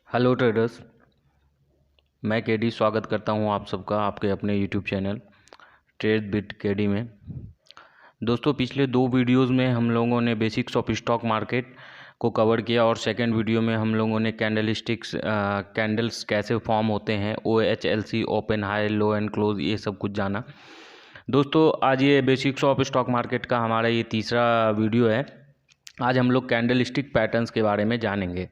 Hello traders. मैं KD स्वागत करता हूं आप सबका आपके अपने YouTube channel trade bit KD में। दोस्तों, पिछले दो वीडियोस में हम लोगों ने बेसिक्स ऑफ स्टॉक मार्केट को कवर किया और सेकंड वीडियो में हम लोगों ने कैंडल्स कैसे फॉर्म होते हैं, OHLC, open, high, low and close, ये सब कुछ जाना। दोस्तों, आज ये बेसिक्स ऑफ स्टॉक मार्केट का हमारा ये तीसरा वीडियो है। आज हम लोग कैंडलस्टिक पैटर्न्स के बारे में जानेंगे।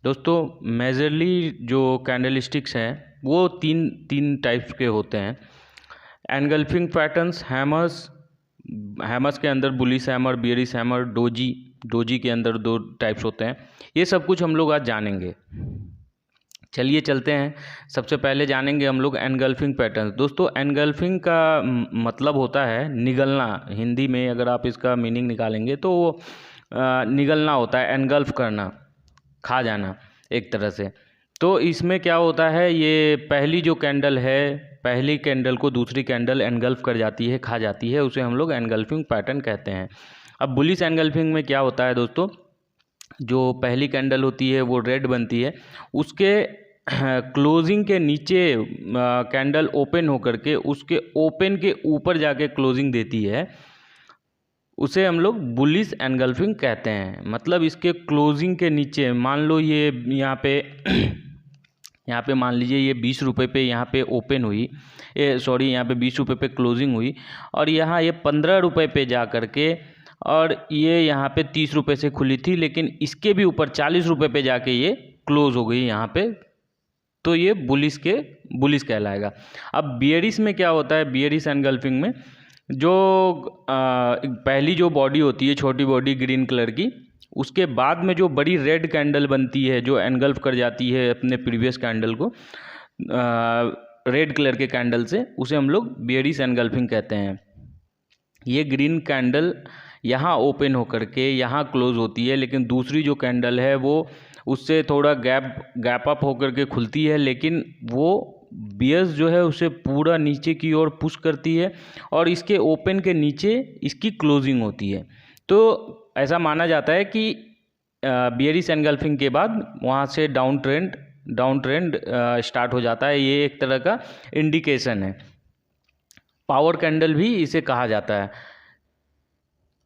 दोस्तों, मेजरली जो कैंडलस्टिक्स हैं वो तीन टाइप्स के होते हैं। एनगल्फिंग पैटर्न्स, हैमर्स के अंदर bullish hammer, bearish hammer, doji के अंदर दो टाइप्स होते हैं। ये सब कुछ हम लोग आज जानेंगे। चलिए चलते हैं। सबसे पहले जानेंगे हम लोग एनगल्फिंग पैटर्न्स। दोस्तों, एनगल्फिंग का मतलब होता है निगलना। हिंदी में अगर आप इसका मीनिंग निकालेंगे तो वो निगलना होता है, एनगल्फ करना, खा जाना एक तरह से। तो इसमें क्या होता है, ये पहली जो कैंडल है, पहली कैंडल को दूसरी कैंडल एनगल्फ कर जाती है, खा जाती है, उसे हम लोग एनगल्फिंग पैटर्न कहते हैं। अब बुलिश एनगल्फिंग में क्या होता है दोस्तों, जो पहली कैंडल होती है वो रेड बनती है, उसके क्लोजिंग के नीचे कैंडल ओपन होकर के उसके ओपन के ऊपर जाके क्लोजिंग देती है, उसे हम लोग बुलिश एनगल्फिंग कहते हैं। मतलब इसके क्लोजिंग के नीचे मान लो ये यहाँ पे यहाँ पे मान लीजिए ये 20 रुपये पे यहाँ पे ओपन हुई, यहाँ पे 20 रुपये पे क्लोजिंग हुई, और यहाँ ये 15 रुपये पे जा कर के, और ये यहाँ पे 30 रुपये से खुली थी, लेकिन इसके भी ऊपर 40 रुपये पे जाके ये क्लोज हो गई यहाँ पे, तो ये बुलिश कहलाएगा। अब बियरिश में क्या होता है, बियरिश एनगल्फिंग में जो पहली जो बॉडी होती है, छोटी बॉडी ग्रीन कलर की, उसके बाद में जो बड़ी रेड कैंडल बनती है जो एनगल्फ कर जाती है अपने प्रीवियस कैंडल को रेड कलर के कैंडल से, उसे हम लोग बियरिश एनगल्फिंग कहते हैं। ये ग्रीन कैंडल यहाँ ओपन होकर के यहाँ क्लोज होती है, लेकिन दूसरी जो कैंडल है वो उससे थोड़ा गैप अप होकर के खुलती है, लेकिन वो बियर्स जो है उसे पूरा नीचे की ओर पुश करती है और इसके ओपन के नीचे इसकी क्लोजिंग होती है। तो ऐसा माना जाता है कि बियरिश एनगल्फिंग के बाद वहाँ से डाउन ट्रेंड स्टार्ट हो जाता है। ये एक तरह का इंडिकेशन है। पावर कैंडल भी इसे कहा जाता है।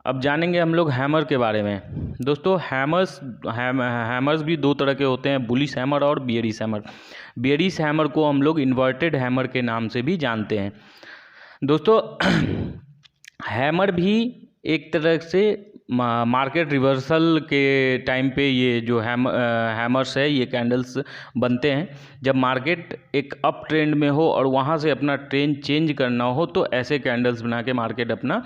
अब जानेंगे हम लोग हैमर के बारे में। दोस्तों, हैमर्स भी दो तरह के होते हैं, बुलिश हैमर और बियरिश हैमर। बियरिश हैमर को हम लोग इन्वर्टेड हैमर के नाम से भी जानते हैं। दोस्तों, हैमर भी एक तरह से मार्केट रिवर्सल के टाइम पे ये जो हैमर्स है, ये कैंडल्स बनते हैं जब मार्केट एक अप ट्रेंड में हो और वहाँ से अपना ट्रेंड चेंज करना हो, तो ऐसे कैंडल्स बना के मार्केट अपना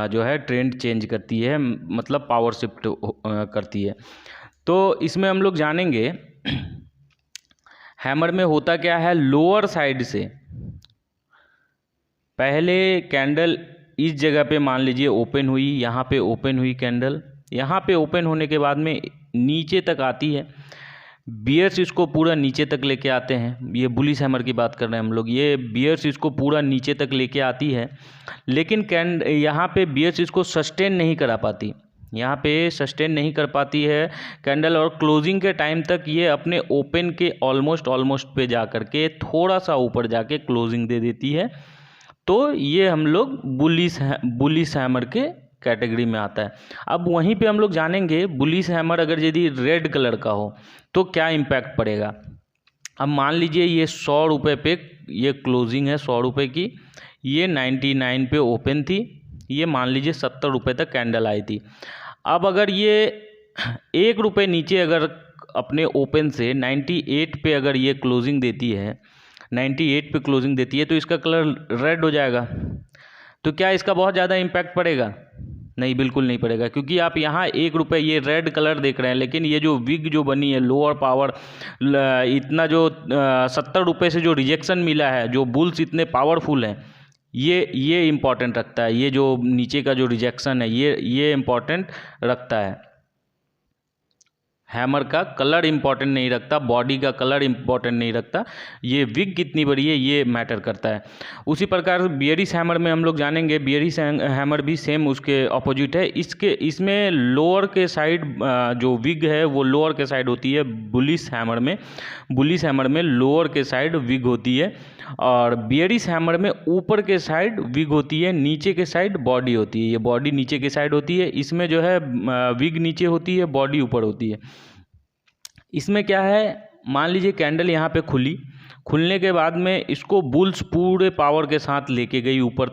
जो है ट्रेंड चेंज करती है, मतलब पावर शिफ्ट करती है। तो इसमें हम लोग जानेंगे हैमर में होता क्या है। लोअर साइड से पहले कैंडल इस जगह पे मान लीजिए ओपन हुई, यहाँ पे ओपन हुई कैंडल, यहाँ पे ओपन होने के बाद में नीचे तक आती है, बियर्स इसको पूरा नीचे तक लेके आते हैं। ये बुलिश हैमर की बात कर रहे हैं हम लोग। ये बियर्स इसको पूरा नीचे तक लेके आती है, लेकिन यहाँ पे बियर्स इसको सस्टेन नहीं करा पाती, यहाँ पे सस्टेन नहीं कर पाती है कैंडल, और क्लोजिंग के टाइम तक ये अपने ओपन के ऑलमोस्ट पे जा कर के थोड़ा सा ऊपर जाके क्लोजिंग दे देती है। तो ये हम लोग बुलिश हैमर के कैटेगरी में आता है। अब वहीं पे हम लोग जानेंगे बुलिश हैमर अगर यदि रेड कलर का हो तो क्या इम्पैक्ट पड़ेगा। अब मान लीजिए ये 100 रुपये पे ये क्लोजिंग है, 100 रुपये की, ये 99 पे ओपन थी, ये मान लीजिए 70 रुपये तक कैंडल आई थी। अब अगर ये 1 रुपये नीचे अगर अपने ओपन से 98 पे अगर ये क्लोजिंग देती है, 98 पे क्लोजिंग देती है, तो इसका कलर रेड हो जाएगा। तो क्या इसका बहुत ज़्यादा इम्पैक्ट पड़ेगा? नहीं, बिल्कुल नहीं पड़ेगा, क्योंकि आप यहाँ 1 रुपये ये रेड कलर देख रहे हैं, लेकिन ये जो विग जो बनी है, लोअर पावर, इतना जो 70 रुपये से जो रिजेक्शन मिला है, जो बुल्स इतने पावरफुल हैं, ये इम्पॉर्टेंट रखता है। ये जो नीचे का जो रिजेक्शन है, ये इम्पॉर्टेंट रखता है। हैमर का कलर इंपॉर्टेंट नहीं रखता, बॉडी का कलर इंपॉर्टेंट नहीं रखता, ये विग कितनी बड़ी है ये मैटर करता है। उसी प्रकार बियरिश हैमर में हम लोग जानेंगे, बियरिश हैमर भी सेम उसके ऑपोजिट है। इसमें लोअर के साइड जो विग है वो लोअर के साइड होती है। बुलिश हैमर में लोअर के साइड विग होती है, और बियरिश हैमर में ऊपर के साइड विग होती है, नीचे के साइड बॉडी होती है। ये बॉडी नीचे के साइड होती है, इसमें जो है विग नीचे होती है, बॉडी ऊपर होती है। इसमें क्या है, मान लीजिए कैंडल यहाँ पे खुलने के बाद में इसको बुल्स पूरे पावर के साथ लेके गई ऊपर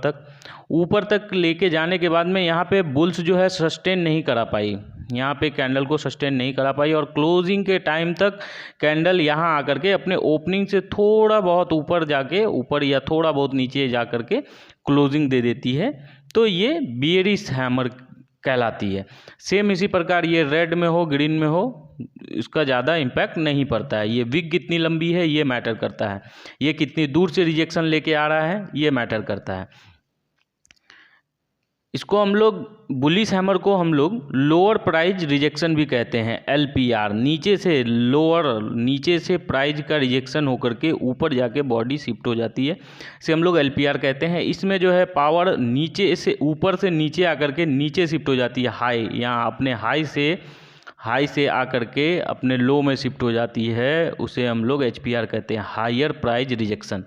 तक लेके जाने के बाद में यहाँ पे बुल्स जो है सस्टेन नहीं करा पाई, यहाँ पे कैंडल को सस्टेन नहीं करा पाई, और क्लोजिंग के टाइम तक कैंडल यहाँ आकर के अपने ओपनिंग से थोड़ा बहुत ऊपर या थोड़ा बहुत नीचे जा कर के क्लोजिंग दे देती है। तो ये बियरिश हैमर कहलाती है। सेम इसी प्रकार ये रेड में हो ग्रीन में हो इसका ज़्यादा इम्पैक्ट नहीं पड़ता है। ये विग कितनी लंबी है ये मैटर करता है, ये कितनी दूर से रिजेक्शन लेके आ रहा है ये मैटर करता है। इसको हम लोग बुलिश हैमर को हम लोग लोअर प्राइज रिजेक्शन भी कहते हैं, LPR। नीचे से प्राइज का रिजेक्शन होकर के ऊपर जाके बॉडी शिफ्ट हो जाती है, इसे हम लोग LPR कहते हैं। इसमें जो है पावर ऊपर से नीचे आकर के नीचे शिफ्ट हो जाती है, यहाँ अपने हाई से आकर के अपने लो में शिफ्ट हो जाती है, उसे हम लोग HPR कहते हैं, हायर प्राइज रिजेक्शन।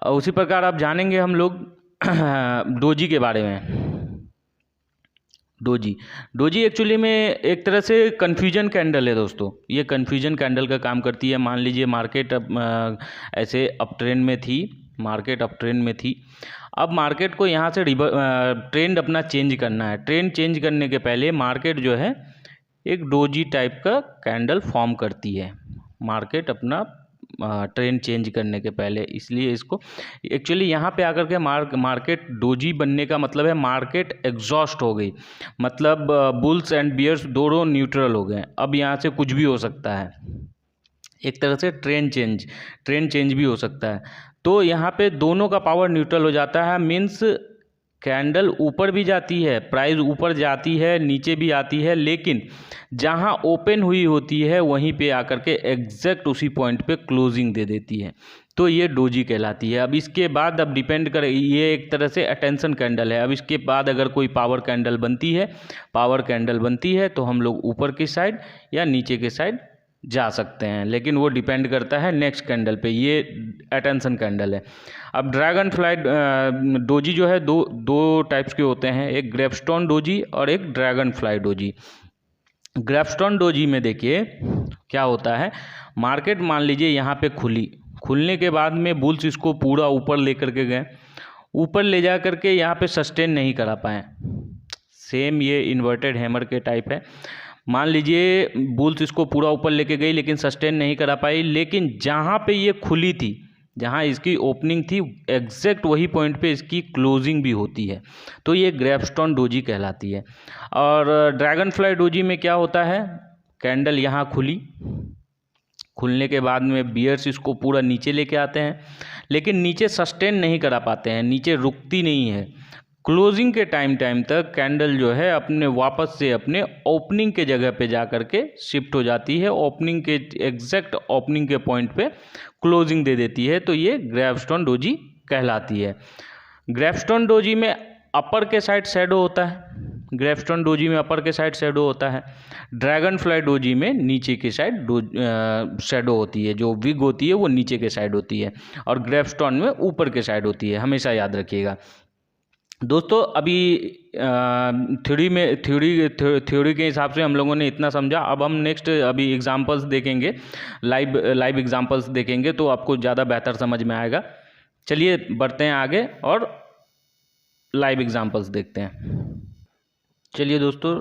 उसी प्रकार आप जानेंगे हम लोग डोजी के बारे में। डोजी एक्चुअली में एक तरह से कन्फ्यूजन कैंडल है दोस्तों, ये कन्फ्यूजन कैंडल का काम करती है। मान लीजिए मार्केट ऐसे अप ट्रेंड में थी, अब मार्केट को यहाँ से ट्रेंड अपना चेंज करना है। ट्रेंड चेंज करने के पहले मार्केट जो है एक डोजी टाइप का कैंडल फॉर्म करती है, मार्केट अपना ट्रेंड चेंज करने के पहले। इसलिए इसको एक्चुअली यहाँ पे आकर के मार्केट डोजी बनने का मतलब है मार्केट एग्जॉस्ट हो गई, मतलब बुल्स एंड बियर्स दोनों न्यूट्रल हो गए। अब यहाँ से कुछ भी हो सकता है, एक तरह से ट्रेंड चेंज भी हो सकता है। तो यहाँ पे दोनों का पावर न्यूट्रल हो जाता है, मीन्स कैंडल ऊपर भी जाती है, प्राइस ऊपर जाती है, नीचे भी आती है, लेकिन जहां ओपन हुई होती है वहीं पे आकर के एग्जैक्ट उसी पॉइंट पे क्लोजिंग दे देती है। तो ये डोजी कहलाती है। अब इसके बाद डिपेंड करे, ये एक तरह से अटेंशन कैंडल है। अब इसके बाद अगर कोई पावर कैंडल बनती है तो हम लोग ऊपर की साइड या नीचे की साइड जा सकते हैं, लेकिन वो डिपेंड करता है नेक्स्ट कैंडल पे। ये अटेंशन कैंडल है। अब ड्रैगन फ्लाई डोजी जो है दो टाइप्स के होते हैं, एक ग्रेपस्टोन डोजी और एक ड्रैगन फ्लाई डोजी। ग्रेपस्टोन डोजी में देखिए क्या होता है, मार्केट मान लीजिए यहाँ पे खुलने के बाद में बुल्स इसको पूरा ऊपर लेकर के गए, ऊपर ले जा करके यहाँ पे सस्टेन नहीं करा पाए। सेम ये इन्वर्टेड हैमर के टाइप है। मान लीजिए बुल्स इसको पूरा ऊपर लेके गई लेकिन सस्टेन नहीं करा पाई, लेकिन जहाँ पे ये खुली थी, जहाँ इसकी ओपनिंग थी, एग्जैक्ट वही पॉइंट पे इसकी क्लोजिंग भी होती है। तो ये ग्रेपस्टोन डोजी कहलाती है। और ड्रैगन फ्लाई डोजी में क्या होता है, कैंडल यहाँ खुलने के बाद में बियर्स इसको पूरा नीचे लेके आते हैं, लेकिन नीचे सस्टेन नहीं करा पाते हैं, नीचे रुकती नहीं है। क्लोजिंग के टाइम तक कैंडल जो है वापस से अपने ओपनिंग के जगह पे जा कर के शिफ्ट हो जाती है, ओपनिंग के एग्जैक्ट ओपनिंग के पॉइंट पे क्लोजिंग दे देती है। तो ये ग्रेपस्टोन डोजी कहलाती है। ग्रेपस्टोन डोजी में अपर के साइड शैडो होता है, ड्रैगन फ्लाई डोजी में नीचे की साइड शैडो होती है, जो विग होती है वो नीचे के साइड होती है, और ग्रेपस्टोन में ऊपर के साइड होती है, हमेशा याद रखिएगा दोस्तों। अभी थ्योरी के हिसाब से हम लोगों ने इतना समझा। अब हम नेक्स्ट अभी एग्जांपल्स देखेंगे, लाइव एग्जांपल्स देखेंगे तो आपको ज़्यादा बेहतर समझ में आएगा। चलिए बढ़ते हैं आगे और लाइव एग्जांपल्स देखते हैं। चलिए दोस्तों,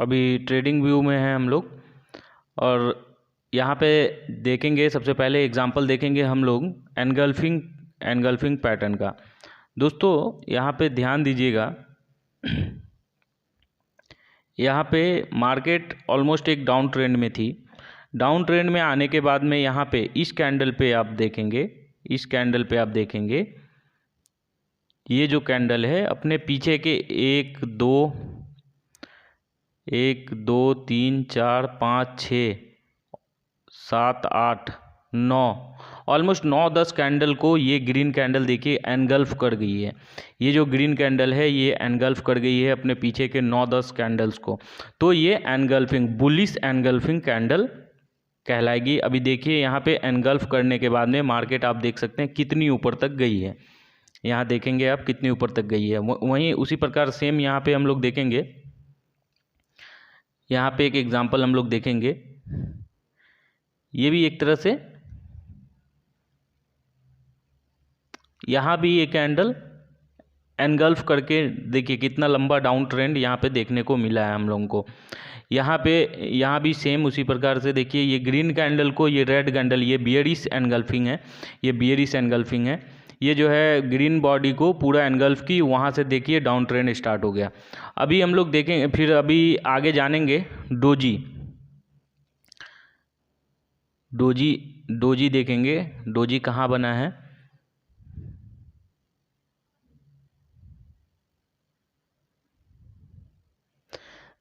अभी ट्रेडिंग व्यू में हैं हम लोग, और यहाँ पे देखेंगे सबसे पहले एग्जांपल देखेंगे हम लोग एनगल्फिंग पैटर्न का। दोस्तों यहाँ पे ध्यान दीजिएगा, यहाँ पे मार्केट ऑलमोस्ट एक डाउन ट्रेंड में थी। डाउन ट्रेंड में आने के बाद में यहाँ पे इस कैंडल पे आप देखेंगे, ये जो कैंडल है अपने पीछे के 1 2 1 2 3 4 5 6 7 8 9, ऑलमोस्ट 9-10 कैंडल को ये ग्रीन कैंडल देखिए एनगल्फ कर गई है। ये जो ग्रीन कैंडल है ये एनगल्फ कर गई है अपने पीछे के 9-10 कैंडल्स को। तो ये एनगल्फिंग, बुलिश एनगल्फिंग कैंडल कहलाएगी। अभी देखिए यहाँ पे एनगल्फ करने के बाद में मार्केट आप देख सकते हैं कितनी ऊपर तक गई है। यहाँ देखेंगे आप कितनी ऊपर तक गई है। वहीं उसी प्रकार सेम यहाँ पे हम लोग देखेंगे, यहाँ पे एक एग्जांपल हम लोग देखेंगे। ये भी एक तरह से यहाँ भी ये कैंडल एनगल्फ करके देखिए कितना लंबा डाउन ट्रेंड यहाँ पे देखने को मिला है हम लोगों को। यहाँ भी सेम उसी प्रकार से देखिए, ये ग्रीन कैंडल को ये रेड कैंडल, ये बियरिश एनगल्फिंग है, ये बियरिश एनगल्फिंग है। ये जो है ग्रीन बॉडी को पूरा एनगल्फ की, वहाँ से देखिए डाउन ट्रेंड स्टार्ट हो गया। अभी हम लोग देखेंगे, फिर अभी आगे जानेंगे डोजी। डोजी देखेंगे, डोजी कहाँ बना है।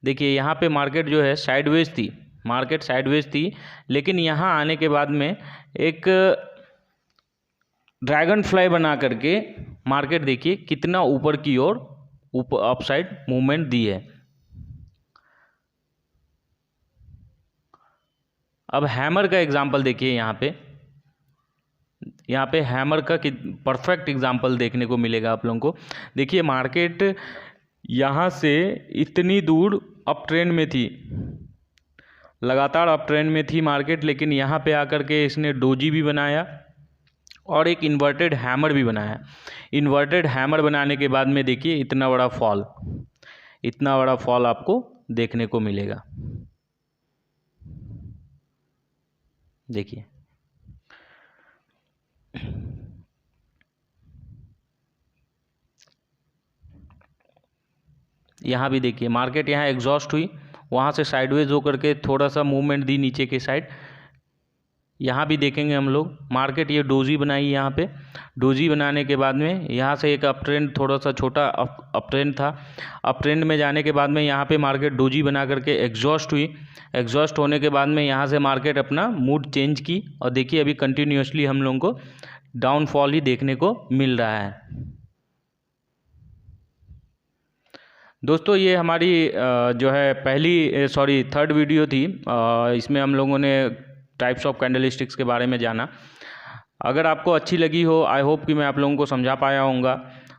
देखिए यहाँ पे मार्केट जो है साइडवेज थी, मार्केट साइडवेज थी, लेकिन यहाँ आने के बाद में एक ड्रैगन फ्लाई बना करके मार्केट देखिए कितना ऊपर की ओर ऊपर अपसाइड मूवमेंट दी है। अब हैमर का एग्जांपल देखिए, यहाँ पे हैमर का परफेक्ट एग्जांपल देखने को मिलेगा आप लोगों को। देखिए मार्केट यहाँ से इतनी दूर अप ट्रेंड में थी, लगातार अप ट्रेंड में थी मार्केट, लेकिन यहाँ पे आकर के इसने डोजी भी बनाया और एक इन्वर्टेड हैमर भी बनाया। इन्वर्टेड हैमर बनाने के बाद में देखिए इतना बड़ा फॉल आपको देखने को मिलेगा। देखिए यहाँ भी देखिए मार्केट यहाँ एग्जॉस्ट हुई, वहाँ से साइडवेज होकर के थोड़ा सा मूवमेंट दी नीचे के साइड। यहाँ भी देखेंगे हम लोग मार्केट ये डोजी बनाई, यहाँ पे डोजी बनाने के बाद में यहाँ से एक अप ट्रेंड, थोड़ा सा छोटा अप ट्रेंड था। अप ट्रेंड में जाने के बाद में यहाँ पे मार्केट डोजी बना करके एग्जॉस्ट हुई। एग्जॉस्ट होने के बाद में यहाँ से मार्केट अपना मूड चेंज की और देखिए अभी कंटिन्यूसली हम लोगों को डाउनफॉल ही देखने को मिल रहा है। दोस्तों ये हमारी जो है थर्ड वीडियो थी। इसमें हम लोगों ने टाइप्स ऑफ कैंडलस्टिक्स के बारे में जाना। अगर आपको अच्छी लगी हो, आई होप कि मैं आप लोगों को समझा पाया होऊंगा।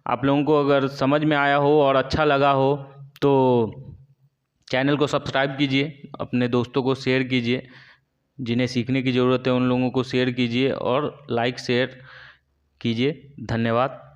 आप लोगों को अगर समझ में आया हो और अच्छा लगा हो तो चैनल को सब्सक्राइब कीजिए, अपने दोस्तों को शेयर कीजिए, जिन्हें सीखने की ज़रूरत है उन लोगों को शेयर कीजिए और लाइक शेयर कीजिए। धन्यवाद।